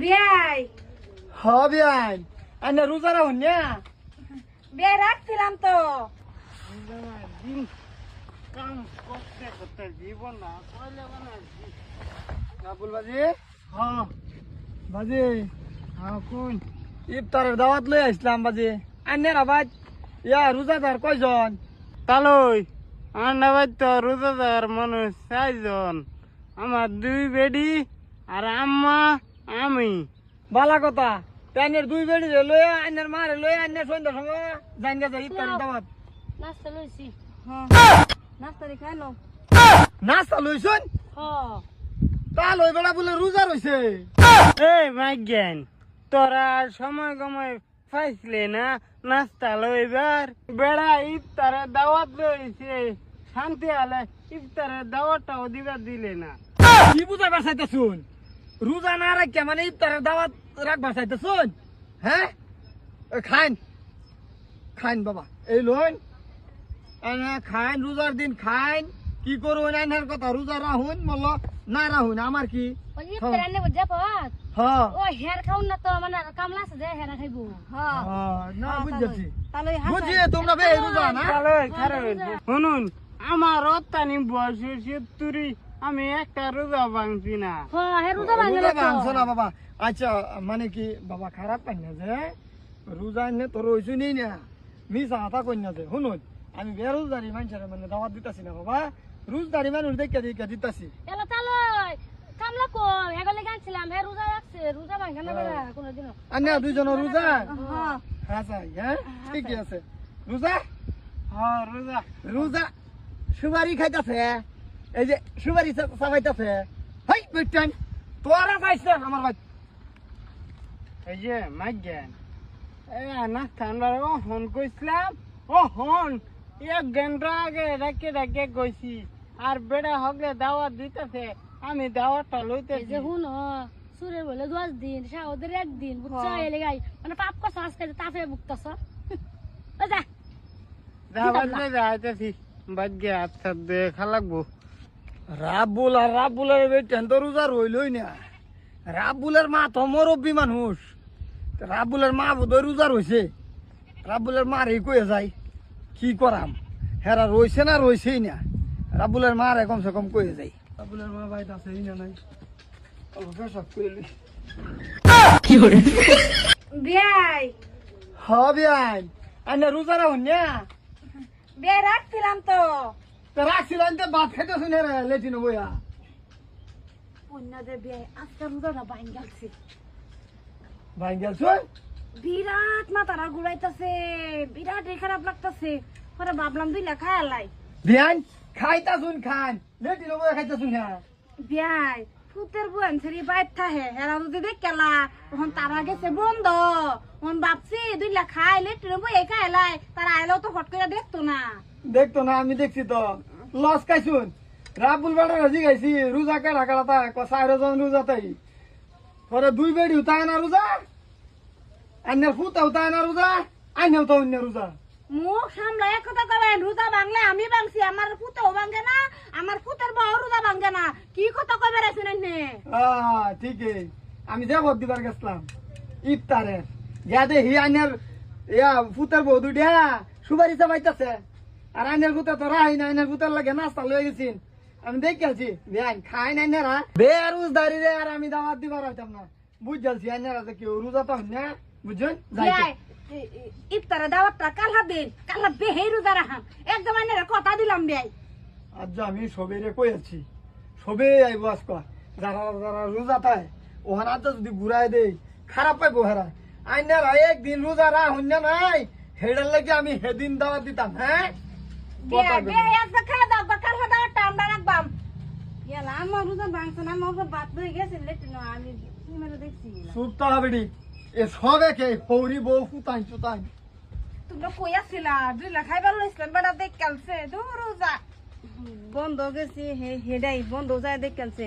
বিয়াই বিয়াই আইনা রোজারা হন না বিয়াই রাখছিলাম তো কাম করতে করতে জীবন না কইলে মানে রাবুল বাজি হ্যাঁ বাজি হ্যাঁ কোন ইফতারের দাওয়াত লই আসলাম বাজি আইনের আবাজ ইয়া রোজাদার কয়জন তালই আন্ডাবাদ তো রোজাদার মানুষ 4 জন আমার 2 বেডি আর আম্মা আমি বালা কথা তাইনের 2 বেড়ি লইয়া আইনের মারে লইয়া আইনের সন্ধ্যার সময় জাইঙ্গা যাই ইফতারের দাওয়াত নাস্তা লইছি নাস্তা রে খাইলো নাস্তা লইছুন তা লই বেড়া বলে রোজা রইছে এই মাইজ্ঞান তোরা সময় গময় পাইছিলে না নাস্তা লইবার বেড়া ইফতারের দাওয়াত লইছে শান্তি আলে ইফতারের দাওয়াতটাও দিবার দিলে না কি বুঝাবার চাইতেছুন রোজা না রাখিয়া মানে ইফতারের দাওয়াত রাখবার চাইতেছুন হ্যাঁ খাইন খাইন বাবা এই লোন খাইন রোজার দিন খাইন কি করুন আইনার কথা রোজা রাহুন বলল না রাহুন আমার কি ওই ইফতার আনলে বুঝা পাওয়াত হ্যাঁ ও হেয়ার খাউন না তো মানে কামলা আছে যে হেয়ার খাইবো হ্যাঁ না বুঝছি তাহলে বুঝছি তোমরা বে রোজা না তালই খারাপ শুনুন আমার অত্যানি বয়স 70 আমি একটা রোজা ভাঙছি না হ্যাঁ হে রোজা ভাঙলে রোজা তো ভাঙছো না বাবা আচ্ছা মানে কি বাবা খারাপ পাই না যে রোজা এনে তোর হইছু নেই না মিশা হাতা কই না যে শুনুন আমি বেরোজগারি মানুষের মানে দাওয়াত দিতাছি না বাবা রোজগারি মানুষ দেখে দিতাছি এলা তালই কামলা কই হেগলে গানছিলাম হে রোজা রাখছে রোজা ভাঙে না বেলা কোনদিন আন্না দুইজন রোজা হ্যাঁ হ্যাঁ চাই হ্যাঁ ঠিকই আছে রোজা হ্যাঁ রোজা রোজা সুপারি খাইতাছে এই যে সুপারি চাবাইতাছে হাই বেটান তোরা পাইছ আমার ভাই এই যে মাইজ্ঞান নাস্তা আনবার হন কইছিলাম হন 1 ঘন্টা আগে রাখে কইছি আর বেড়া হগলে দাওয়াত দিতেছে আমি দাওয়াতটা এই লইতেছি যে হুন সুরের বলে 10 দিন শাওদের 1 দিন বুঝছো এলে গাই মানে পাপ কস আজকে তাফে ভুগতাছ ও যা দাওয়াত লই যাইতেছি ভাগ্যে আচ্ছা দেখা লাগবো রাবুলের বেটেন তো রোজা রইলই না রাবুলের মা তো মুরব্বী মানুষ রাবুলের মা বোধহয় রোজা রইছে রাবুলের মা রে কয়ে যায় কি করাম হেরা রইছে না রইছেই না রাবুলের মা রে কমসে কম কয়ে যায় রাবুলের মা বাইত আছে না নাই বিয়াই বিয়াই আইনা রোজা রাহুন না বিয়াই রাখছিলাম তো রাখছিলেন তো ভাত খাইতে শুনে লেটিন বইয়া অন্যদে বিয়াই আজকে রোজাটা বাইন গেছে ভাই গেলছুন বিরাট মাথাটা ঘুরাইতেছে বিরাট খারাপ লাগতেছে পরে ভাবলাম দুই লেখা আলাই বিয়ান খাইতা শুন খান লেটিন বইয়া খাইতে শুনে বিয়াই ফুতের বুয়ান ছেড়ে বাইর থাহে হেরা যদি দেখ কেলা তখন তারা গেছে বন্ধ তখন ভাবছি দুই লেখা আইলে ট্রেন বই একা এলাই তারা আইলেও তো ফট করে দেখতো না দেখতো না আমি দেখছি তো লস খাইছুন রাবুল বাড়া রাজি খাইছি রোজা কাটা কাটা তা 4 জন রোজা তাই পরে 2 বেড়ি উঠায় না রোজা আন্যার ফুতা উঠায় না রোজা আন্যাও তো অন্য রোজা মুখ সামলাই এক কথা কবেন রোজা ভাঙলে আমি ভাঙছি আমার ফুতেও ভাঙে না আমার ফুতের বউ রোজা ভাঙে না কি কথা কবে রে শুনেন নে ঠিকই আমি যে ভোট দিবার গেছিলাম ইফতারে যাতে হি আন্যার ইয়া ফুতার বউ দুইটা সুপারি চাবাইতেছে আর আইনের ফুতা তো রাই না আইনের ফুতার লাগে নাস্তা লয়ে গেছিন আমি দেখে আছি বিয়ান খাই নাই না বেরুজ দাঁড়ি রে আর আমি দাওয়াত দিবার হইতাম না বুঝ যাচ্ছি আইনারা যে কেউ রোজা তো হন না বুঝছেন বিয়াই ইফতারে দাওয়াতটা কালহা দিন কালহা বেহেই রোজা রাখাম একদম আইনের কথা দিলাম বিয়াই আজ আমি সবেরে কইছি সবে আইব আজকে যারা যারা রোজা তাই ওহানা তো যদি ঘুরাই দেই খারাপ পাইবো হেরা আইনারা একদিন রোজা রা হন না নাই হেডার লাগে আমি সেদিন দাওয়াত দিতাম হ্যাঁ বিয়াই বিয়াই আজকে খাওয়া দাও বা কালহা দাওয়াতটা আমরা রাখবাম ইয়ালা আমার রোজা ভাঙছে না আমার বাদ হয়ে গেছে লেট না আমি মেরে দেখছি সুপ্তা হবেডি এ সবে কে ফৌরি বউ ফুতাই চুতাই তোমরা কই আসছিলা দুই লাখ খাইবার লইছিলেন বেটা দেখ কালছে দূর রোজা বন্ধ গেছে হেডাই বন্ধ যায় দেখ কালছে